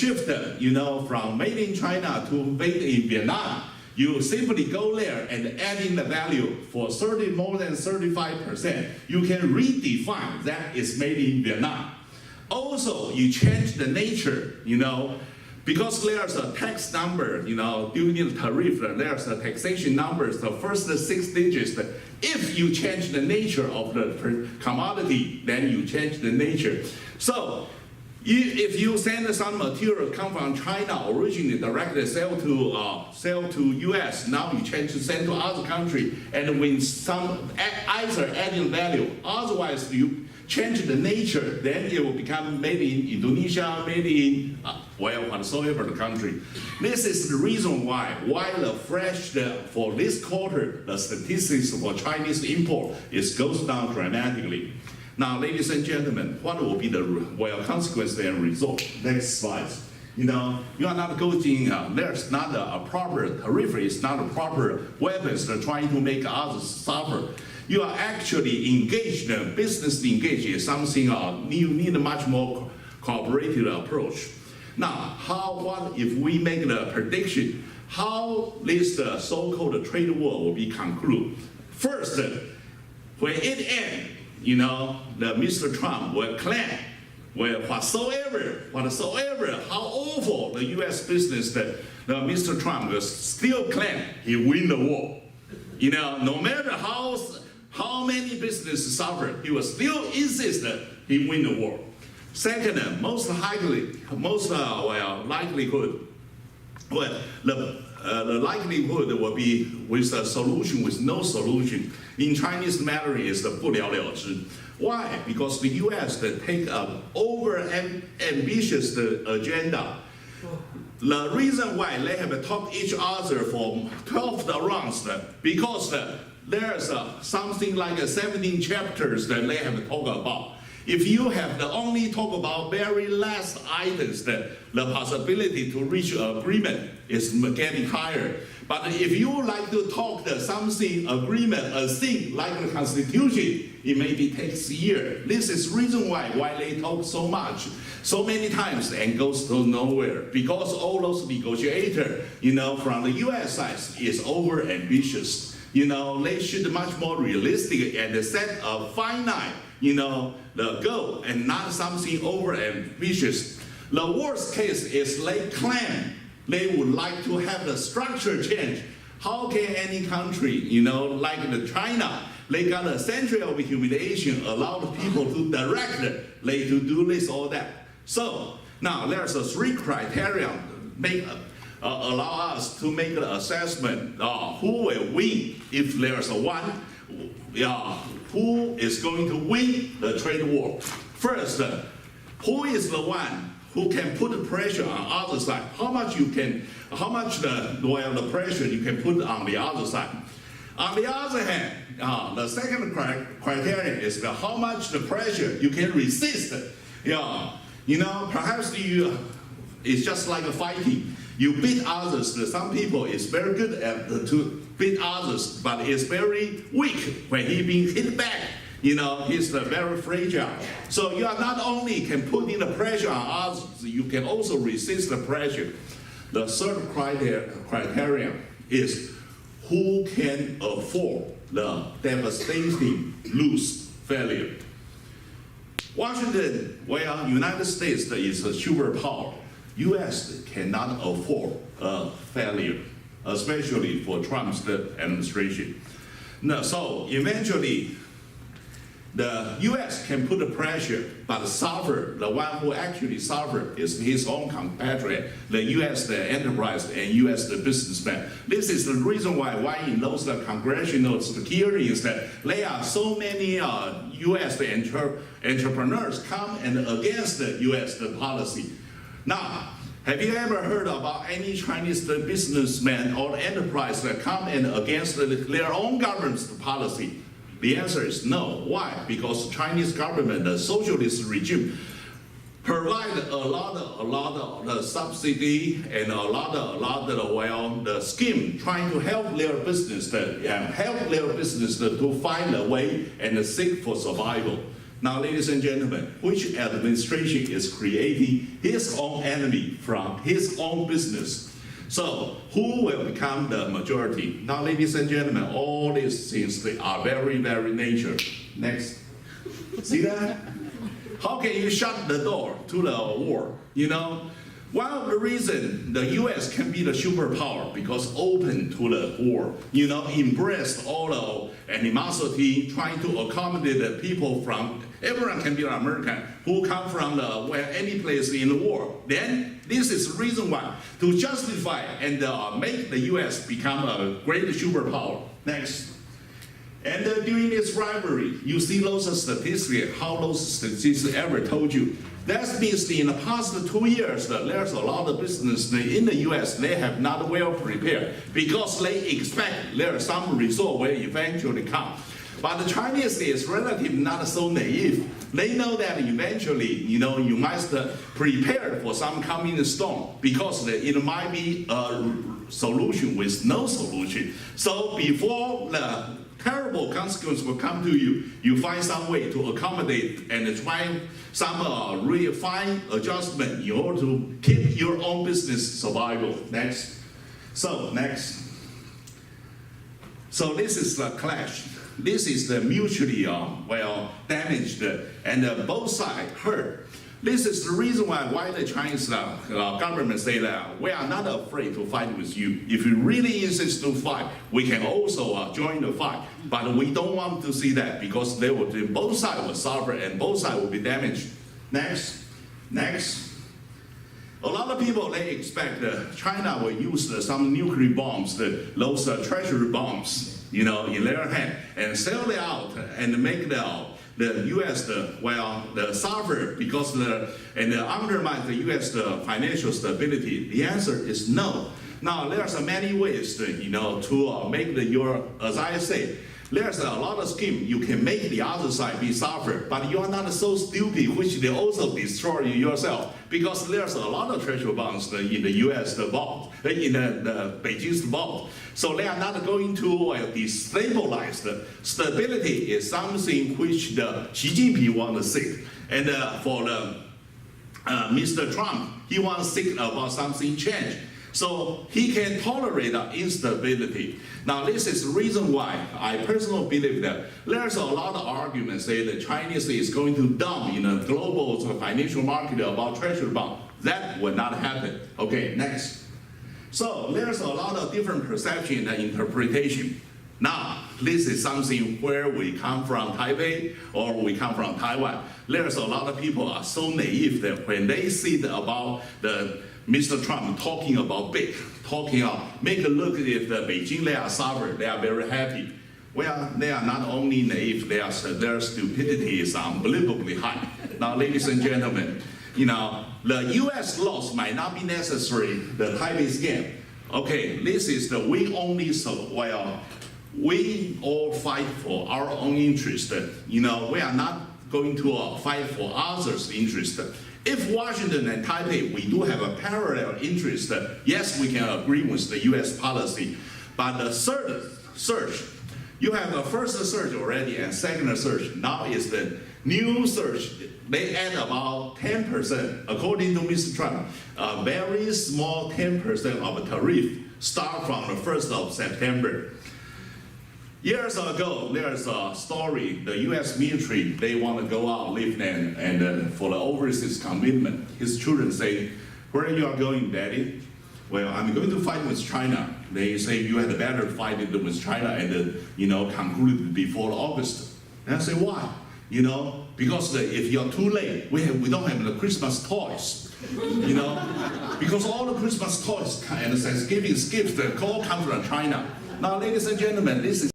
shift, from made in China to made in Vietnam, you simply go there and add in the value for more than 35%. You can redefine that is made in Vietnam. Also, you change the nature, because there's a tax number, during the tariff, there's a taxation numbers, the first 6 digits. If you change the nature of the commodity, then you change the nature. So, if you send some material come from China, originally directly sell to US, now you change to send to other country, and when some either adding value, otherwise you change the nature, then it will become made in Indonesia, made in whatsoever the country. This is the reason why the for this quarter, the statistics for Chinese import goes down dramatically. Now, ladies and gentlemen, what will be the consequence and result? Next slide. You are not going, there's not a proper tariff, it's not a proper weapons to trying to make others suffer. You are actually engaged, business engaged is something you need a much more cooperative approach. Now, what if we make the prediction, how this so-called trade war will be concluded? First, when it ends, Mr. Trump will claim, whatsoever, how awful the U.S. business, Mr. Trump will still claim he win the war. No matter how many businesses suffer, he will still insist that he win the war. Second, most likelihood, the likelihood will be with a solution, with no solution. In Chinese Mandarin is the 不了了之. Why? Because the U.S. take an over-ambitious agenda. The reason why they have talked each other for 12 rounds, because there's something like 17 chapters that they have talked about. If you have the only talk about very last items, the possibility to reach agreement is getting higher. But if you like to talk something agreement, a thing like the Constitution, it maybe takes a year. This is reason why they talk so much, so many times and goes to nowhere. Because all those negotiators, from the U.S. side is over ambitious. They should be much more realistic and set a finite, the goal and not something over ambitious. The worst case is they claim they would like to have the structure change. How can any country, like China, they got a century of humiliation, allow the people to direct they to do this or that. So now there's 3 criteria allow us to make the assessment who will win if there's one. Who is going to win the trade war? First, who is the one who can put the pressure on other side? How much the pressure you can put on the other side? On the other hand, the second criterion is how much the pressure you can resist. Perhaps it's just like a fighting. You beat others. Some people is very good at to beat others, but is very weak when he being hit back. He's very fragile. So you are not only can put in the pressure on others, you can also resist the pressure. The third criterion is who can afford the devastating lose failure. Washington, United States is a superpower. U.S. cannot afford a failure, especially for Trump's administration. Now, so eventually, the U.S. can put the pressure, but the one who actually suffer is his own compatriot, the U.S. the enterprise and U.S. the businessman. This is the reason why in those congressional hearings that there are so many U.S. entrepreneurs come and against the U.S. the policy. Now, have you ever heard about any Chinese businessman or enterprise that come in against their own government's policy? The answer is no. Why? Because the Chinese government, the socialist regime, provide a lot of subsidy and a lot of the scheme trying to help their business to find a way and seek for survival. Now, ladies and gentlemen, which administration is creating his own enemy from his own business? So, who will become the majority? Now, ladies and gentlemen, all these things, they are very, very nature. Next. See that? How can you shut the door to the war? You know, one of the reasons the U.S. can be the superpower because open to the war, you know, embraced all the animosity, trying to accommodate the people from, everyone can be an American who come from any place in the war. Then this is the reason why, to justify and make the U.S. become a great superpower. Next. And during this rivalry, you see those statistics, how those statistics ever told you. That means in the past 2 years, there's a lot of business in the U.S. they have not well prepared because they expect there's some result will eventually come. But the Chinese is relatively not so naive. They know that eventually, you know, you must prepare for some coming storm because it might be a solution with no solution. So before the terrible consequence will come to you, you find some way to accommodate and try some refine adjustment in order to keep your own business survival. Next. So, next. So this is the clash. This is the mutually damaged and both sides hurt. This is the reason why the Chinese government say that we are not afraid to fight with you. If you really insist to fight, we can also join the fight. But we don't want to see that because both sides will suffer and both sides will be damaged. Next. Next. A lot of people, they expect China will use some nuclear bombs, those treasury bombs, you know, in their hand and sell it out and make the U.S. suffer because undermine the U.S. financial stability. The answer is no. Now there's many ways to make as I say, there's a lot of scheme you can make the other side be suffer, but you are not so stupid which they also destroy yourself because there's a lot of treasury bonds in the U.S. vault, in the Beijing's vault. So they are not going to destabilize. The stability is something which the Xi Jinping wants to seek. And for Mr. Trump, he wants to seek about something change. So he can tolerate instability. Now this is the reason why I personally believe that there's a lot of arguments say that Chinese is going to dump in a global financial market about treasury bond. That will not happen. Okay, next. So there's a lot of different perception and interpretation. Now, this is something where we come from Taipei or we come from Taiwan. There's a lot of people are so naive that when they see about Mr. Trump talking about make a look at the Beijing, they are suffer, they are very happy. Well, they are not only naive, their stupidity is unbelievably high. Now, ladies and gentlemen, you know, the U.S. loss might not be necessary, the Taipei's gain. Okay, this is the we only, we all fight for our own interest. You know, we are not going to fight for others' interest. If Washington and Taipei, we do have a parallel interest, yes, we can agree with the U.S. policy. But the third surge, you have a first surge already and second surge. Now is the new surge. They add about 10%, according to Mr. Trump, a very small 10% of a tariff start from the 1st of September. Years ago, there's a story, the U.S. military, they want to go out, live land, and for the overseas commitment, his children say, where you are going, Daddy? Well, I'm going to fight with China. They say, you had better fight it with China and, conclude it before August. And I say, why? You know, because if you're too late, we don't have the Christmas toys. You know, because all the Christmas toys and Thanksgiving gifts, all come from China. Now, ladies and gentlemen, this is